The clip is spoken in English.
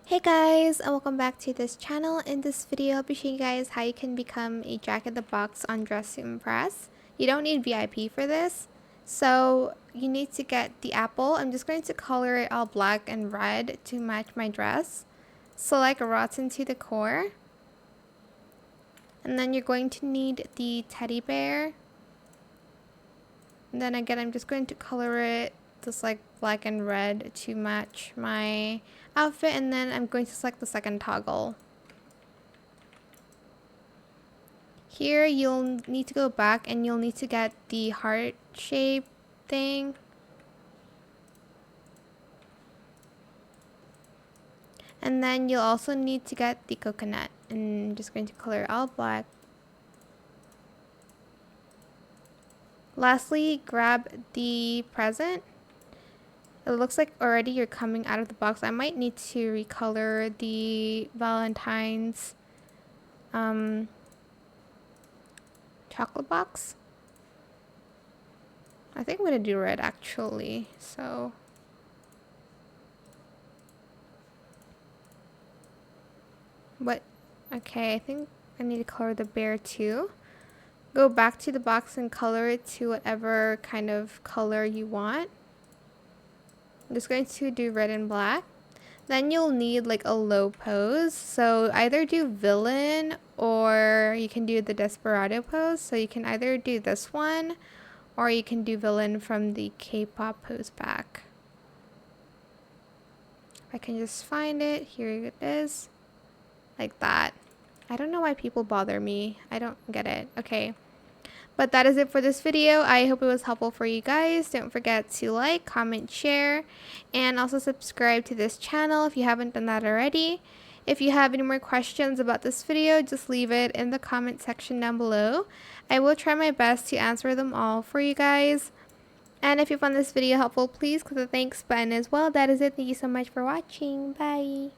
Hey guys, and welcome back to this channel. In this video, I'll be showing you guys how you can become a Jack-in-the-Box on Dress to Impress. You don't need VIP for this, so you need to get the apple. I'm just going to color it all black and red to match my dress. Select Rotten to the core. And then you're going to need the teddy bear. And then again, I'm just going to color it just like black and red to match my outfit, and then I'm going to select the second toggle. Here you'll need to go back and you'll need to get the heart shape thing. And then you'll also need to get the coconut, and I'm just going to color it all black. Lastly, grab the present. It looks like already you're coming out of the box. I might need to recolor the Valentine's chocolate box. I think I'm gonna do red actually. So okay, I think I need to color the bear too. Go back to the box and color it to whatever kind of color you want. I'm just going to do red and black. Then you'll need like a low pose. So either do villain or you can do the desperado pose. So you can either do this one or you can do villain from the K-pop pose pack. I can just find it. Here it is. Like that. I don't know why people bother me. I don't get it. Okay. But that is it for this video. I hope it was helpful for you guys. Don't forget to like, comment, share, and also subscribe to this channel if you haven't done that already. If you have any more questions about this video, just leave it in the comment section down below. I will try my best to answer them all for you guys. And if you found this video helpful, please click the thanks button as well. That is it. Thank you so much for watching. Bye.